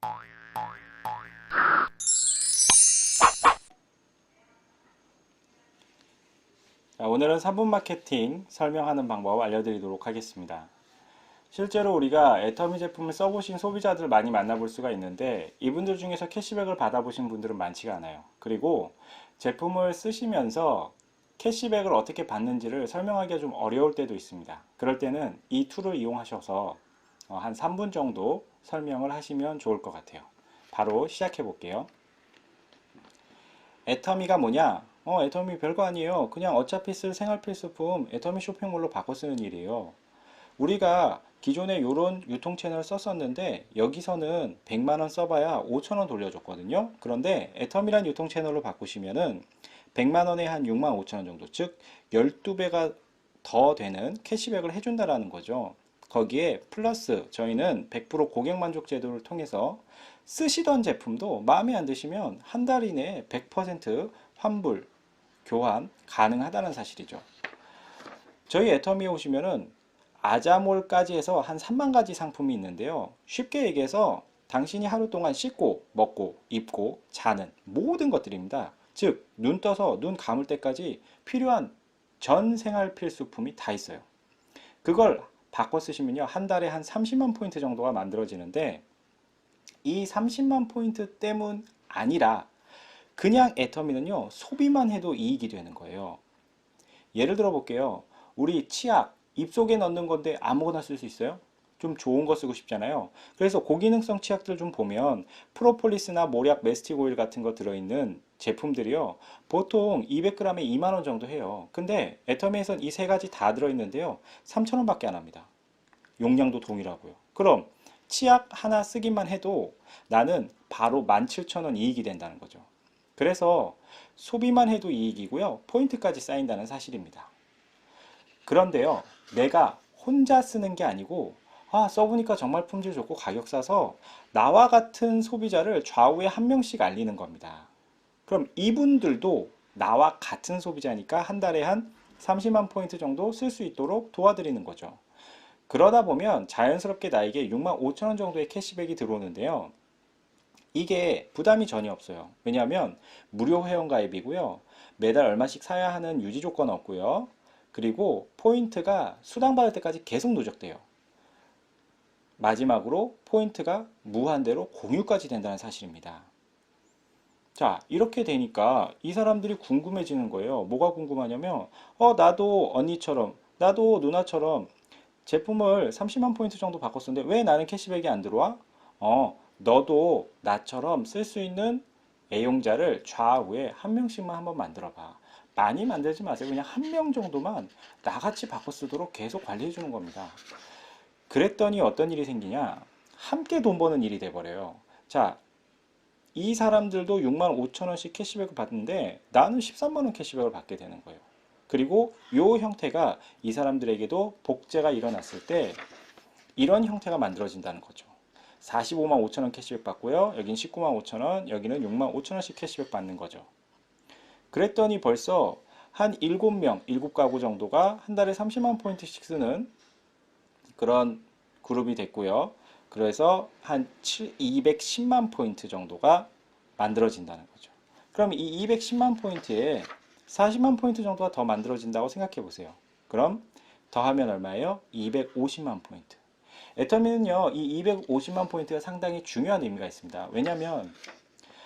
자, 오늘은 3분 마케팅 설명하는 방법 알려드리도록 하겠습니다. 실제로 우리가 애터미 제품을 써보신 소비자들 많이 만나볼 수가 있는데 이분들 중에서 캐시백을 받아보신 분들은 많지가 않아요. 그리고 제품을 쓰시면서 캐시백을 어떻게 받는지를 설명하기가 좀 어려울 때도 있습니다. 그럴 때는 이 툴을 이용하셔서 한 3분 정도 설명을 하시면 좋을 것 같아요. 바로 시작해 볼게요. 애터미가 뭐냐? 애터미 별거 아니에요. 그냥 어차피 쓸 생활 필수품 애터미 쇼핑몰로 바꿔 쓰는 일이에요. 우리가 기존에 이런 유통 채널 썼었는데 여기서는 100만 원 써봐야 5천 원 돌려줬거든요. 그런데 애터미란 유통 채널로 바꾸시면은 100만 원에 한 6만 5천 원 정도, 즉 12배가 더 되는 캐시백을 해준다라는 거죠. 거기에 플러스 저희는 100% 고객 만족 제도를 통해서 쓰시던 제품도 마음에 안 드시면 한 달 이내에 100% 환불, 교환 가능하다는 사실이죠. 저희 애터미에 오시면은 아자몰까지 해서 한 3만 가지 상품이 있는데요. 쉽게 얘기해서 당신이 하루 동안 씻고, 먹고, 입고, 자는 모든 것들입니다. 즉, 눈 떠서 눈 감을 때까지 필요한 전 생활 필수품이 다 있어요. 그걸 바꿔 쓰시면요. 한 달에 한 30만 포인트 정도가 만들어지는데 이 30만 포인트 때문 아니라 그냥 애터미는요. 소비만 해도 이익이 되는 거예요. 예를 들어 볼게요. 우리 치약 입속에 넣는 건데 아무거나 쓸 수 있어요? 좀 좋은 거 쓰고 싶잖아요. 그래서 고기능성 치약들 좀 보면 프로폴리스나 모략, 메스틱 오일 같은 거 들어있는 제품들이요. 보통 200g에 2만 원 정도 해요. 근데 애터미에선 이 세 가지 다 들어있는데요. 3천 원밖에 안 합니다. 용량도 동일하고요. 그럼 치약 하나 쓰기만 해도 나는 바로 17,000원 이익이 된다는 거죠. 그래서 소비만 해도 이익이고요. 포인트까지 쌓인다는 사실입니다. 그런데요, 내가 혼자 쓰는 게 아니고, 써보니까 정말 품질 좋고 가격 싸서 나와 같은 소비자를 좌우에 한 명씩 알리는 겁니다. 그럼 이분들도 나와 같은 소비자니까 한 달에 한 30만 포인트 정도 쓸 수 있도록 도와드리는 거죠. 그러다 보면 자연스럽게 나에게 6만 5천 원 정도의 캐시백이 들어오는데요. 이게 부담이 전혀 없어요. 왜냐하면 무료 회원 가입이고요. 매달 얼마씩 사야 하는 유지 조건 없고요. 그리고 포인트가 수당받을 때까지 계속 누적돼요. 마지막으로 포인트가 무한대로 공유까지 된다는 사실입니다. 자, 이렇게 되니까 이 사람들이 궁금해지는 거예요. 뭐가 궁금하냐면, 나도 언니처럼, 나도 누나처럼 제품을 30만 포인트 정도 바꿨었는데 왜 나는 캐시백이 안 들어와? 너도 나처럼 쓸 수 있는 애용자를 좌우에 한 명씩만 한번 만들어 봐. 많이 만들지 마세요. 그냥 한 명 정도만 나같이 바꿔 쓰도록 계속 관리해 주는 겁니다. 그랬더니 어떤 일이 생기냐? 함께 돈 버는 일이 돼버려요. 자, 이 사람들도 6만 5천 원씩 캐시백을 받는데 나는 13만 원 캐시백을 받게 되는 거예요. 그리고 이 형태가 이 사람들에게도 복제가 일어났을 때 이런 형태가 만들어진다는 거죠. 45만 5천 원 캐시백 받고요. 여긴 19만 5천 원, 여기는 6만 5천 원씩 캐시백 받는 거죠. 그랬더니 벌써 한 7명, 7가구 정도가 한 달에 30만 포인트씩 쓰는 그런 그룹이 됐고요. 그래서 한 210만 포인트 정도가 만들어진다는 거죠. 그럼 이 210만 포인트에 40만 포인트 정도가 더 만들어진다고 생각해 보세요. 그럼 더하면 얼마예요? 250만 포인트. 애터미는요, 이 250만 포인트가 상당히 중요한 의미가 있습니다. 왜냐하면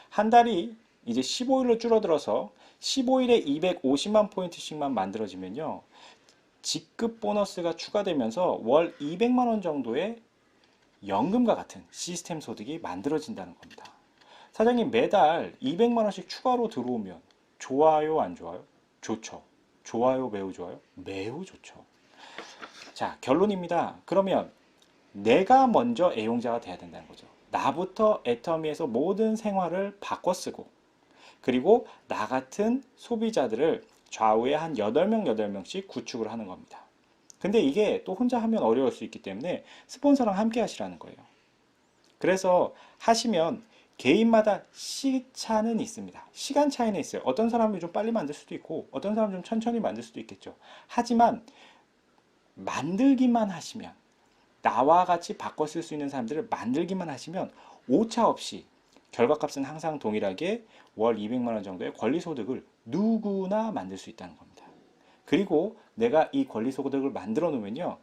한 달이 이제 15일로 줄어들어서 15일에 250만 포인트씩만 만들어지면요, 직급 보너스가 추가되면서 월 200만 원 정도의 연금과 같은 시스템 소득이 만들어진다는 겁니다. 사장님, 매달 200만 원씩 추가로 들어오면 좋아요, 안 좋아요? 좋죠. 좋아요, 매우 좋아요? 매우 좋죠. 자, 결론입니다. 그러면 내가 먼저 애용자가 돼야 된다는 거죠. 나부터 애터미에서 모든 생활을 바꿔 쓰고, 그리고 나 같은 소비자들을 좌우에 한 8명, 8명씩 구축을 하는 겁니다. 근데 이게 또 혼자 하면 어려울 수 있기 때문에 스폰서랑 함께 하시라는 거예요. 그래서 하시면 개인마다 시차는 있습니다. 시간 차이는 있어요. 어떤 사람이 좀 빨리 만들 수도 있고 어떤 사람은 좀 천천히 만들 수도 있겠죠. 하지만 만들기만 하시면 나와 같이 바꿔 쓸 수 있는 사람들을 만들기만 하시면 오차 없이 결과값은 항상 동일하게 월 200만 원 정도의 권리소득을 누구나 만들 수 있다는 겁니다. 그리고 내가 이 권리소득을 만들어 놓으면요,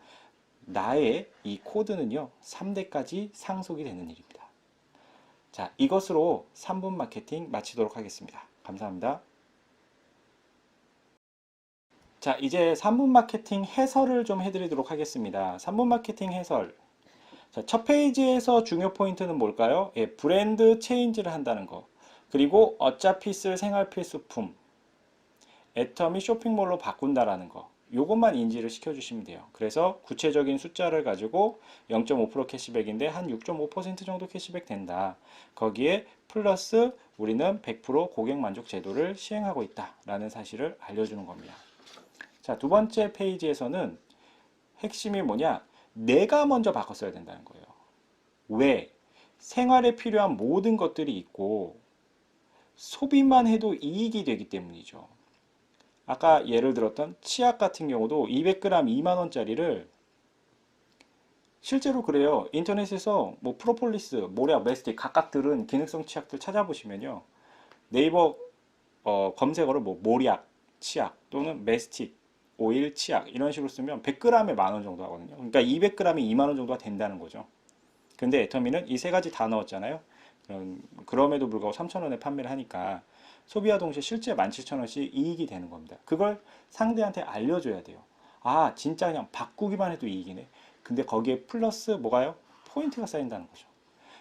나의 이 코드는요 3대까지 상속이 되는 일입니다. 자, 이것으로 3분 마케팅 마치도록 하겠습니다. 감사합니다. 자, 이제 3분 마케팅 해설을 좀 해드리도록 하겠습니다. 3분 마케팅 해설. 자, 첫 페이지에서 중요 포인트는 뭘까요? 예, 브랜드 체인지를 한다는 거. 그리고 어차피 쓸 생활 필수품. 애터미 쇼핑몰로 바꾼다라는 거. 요것만 인지를 시켜주시면 돼요. 그래서 구체적인 숫자를 가지고 0.5% 캐시백인데 한 6.5% 정도 캐시백 된다. 거기에 플러스 우리는 100% 고객 만족 제도를 시행하고 있다라는 사실을 알려주는 겁니다. 자, 두 번째 페이지에서는 핵심이 뭐냐? 내가 먼저 바꿨어야 된다는 거예요. 왜? 생활에 필요한 모든 것들이 있고 소비만 해도 이익이 되기 때문이죠. 아까 예를 들었던 치약 같은 경우도 200g 2만원짜리를 실제로 그래요. 인터넷에서 뭐 프로폴리스, 모략, 메스틱 각각 들은 기능성 치약들 찾아보시면요. 네이버 검색어를 뭐 모략 치약 또는 메스틱 오일 치약 이런 식으로 쓰면 100g에 만 원 정도 하거든요. 그러니까 200g이 2만 원 정도가 된다는 거죠. 근데 애터미는 이 세 가지 다 넣었잖아요. 그럼에도 불구하고 3,000원에 판매를 하니까 소비와 동시에 실제 17,000원씩 이익이 되는 겁니다. 그걸 상대한테 알려줘야 돼요. 아, 진짜 그냥 바꾸기만 해도 이익이네. 근데 거기에 플러스 뭐가요? 포인트가 쌓인다는 거죠.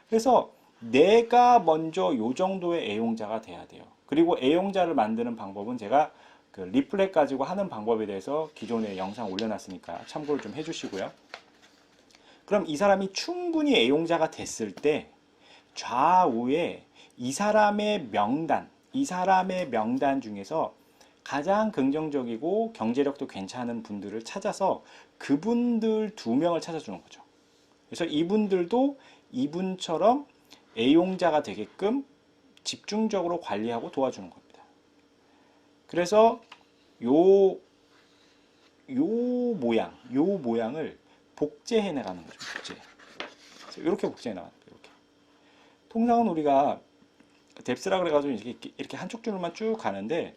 그래서 내가 먼저 요 정도의 애용자가 돼야 돼요. 그리고 애용자를 만드는 방법은 제가 그 리플렛 가지고 하는 방법에 대해서 기존에 영상 올려놨으니까 참고를 좀 해주시고요. 그럼 이 사람이 충분히 애용자가 됐을 때 좌우에 이 사람의 명단 중에서 가장 긍정적이고 경제력도 괜찮은 분들을 찾아서 그분들 2명을 찾아주는 거죠. 그래서 이분들도 이분처럼 애용자가 되게끔 집중적으로 관리하고 도와주는 겁니다. 그래서 요 모양을 복제해 나가는 거죠. 복제. 이렇게 복제해 나가는 거예요. 이렇게. 통상은 우리가 뎁스라 그래가지고 이렇게 한쪽 줄만 쭉 가는데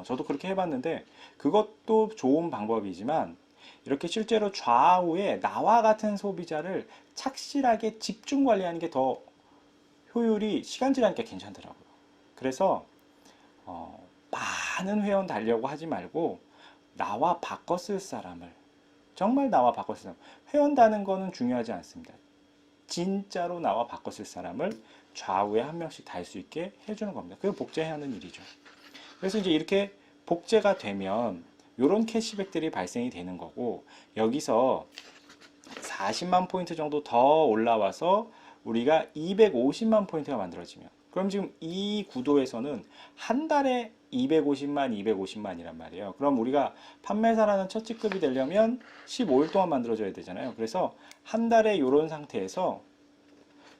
저도 그렇게 해봤는데 그것도 좋은 방법이지만 이렇게 실제로 좌우에 나와 같은 소비자를 착실하게 집중 관리하는 게 더 효율이 시간 지나니까 괜찮더라고요. 그래서 많은 회원 달려고 하지 말고 나와 바꿔 쓸 사람을 정말 나와 바꿔 쓸 사람 회원 다는 거는 중요하지 않습니다. 진짜로 나와 바꿔 쓸 사람을 좌우에 한 명씩 달 수 있게 해주는 겁니다. 그게 복제하는 일이죠. 그래서 이제 이렇게 복제가 되면 이런 캐시백들이 발생이 되는 거고 여기서 40만 포인트 정도 더 올라와서 우리가 250만 포인트가 만들어지면 그럼 지금 이 구도에서는 한 달에 250만이란 말이에요. 그럼 우리가 판매사라는 첫 직급이 되려면 15일 동안 만들어줘야 되잖아요. 그래서 한 달에 이런 상태에서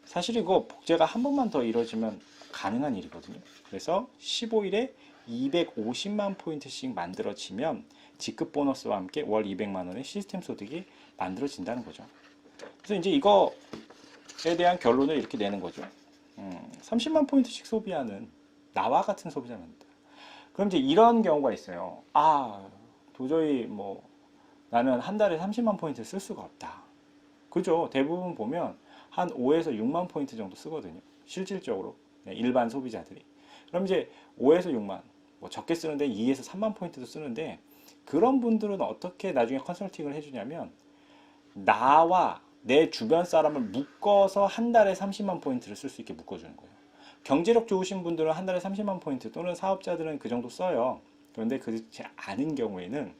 사실 이거 복제가 한 번만 더 이루어지면 가능한 일이거든요. 그래서 15일에 250만 포인트씩 만들어지면 직급 보너스와 함께 월 200만 원의 시스템 소득이 만들어진다는 거죠. 그래서 이제 이거에 대한 결론을 이렇게 내는 거죠. 30만 포인트씩 소비하는 나와 같은 소비자입니다. 그럼 이제 이런 경우가 있어요. 아, 도저히 뭐 나는 한 달에 30만 포인트 쓸 수가 없다. 그죠? 대부분 보면 한 5에서 6만 포인트 정도 쓰거든요. 실질적으로 일반 소비자들이. 그럼 이제 5에서 6만, 뭐 적게 쓰는데 2에서 3만 포인트도 쓰는데 그런 분들은 어떻게 나중에 컨설팅을 해주냐면 나와 내 주변 사람을 묶어서 한 달에 30만 포인트를 쓸 수 있게 묶어주는 거예요. 경제력 좋으신 분들은 한 달에 30만 포인트 또는 사업자들은 그 정도 써요. 그런데 그렇지 않은 경우에는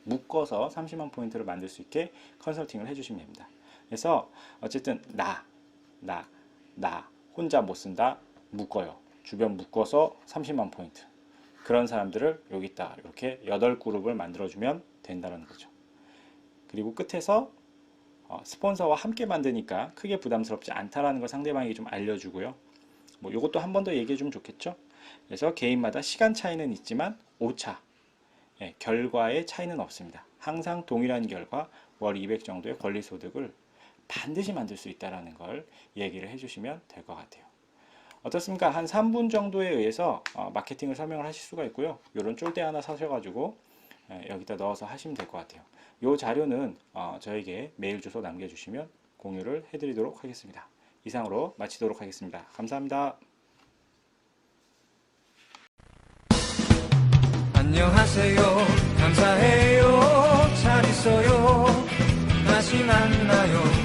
묶어서 30만 포인트를 만들 수 있게 컨설팅을 해주시면 됩니다. 그래서 어쨌든 나 혼자 못 쓴다 묶어요. 주변 묶어서 30만 포인트. 그런 사람들을 여기 있다 이렇게 8그룹을 만들어주면 된다는 거죠. 그리고 끝에서 스폰서와 함께 만드니까 크게 부담스럽지 않다라는 걸 상대방에게 좀 알려주고요. 뭐 이것도 한 번 더 얘기해 주면 좋겠죠. 그래서 개인마다 시간 차이는 있지만 오차, 결과의 차이는 없습니다. 항상 동일한 결과 월 200 정도의 권리소득을 반드시 만들 수 있다는 걸 얘기를 해주시면 될 것 같아요. 어떻습니까? 한 3분 정도에 의해서 마케팅을 설명을 하실 수가 있고요. 이런 쫄대 하나 사셔가지고 여기다 넣어서 하시면 될 것 같아요. 이 자료는 저에게 메일 주소 남겨주시면 공유를 해드리도록 하겠습니다. 이상으로 마치도록 하겠습니다. 감사합니다. 안녕하세요. 감사해요. 잘 있어요. 다시 만나요.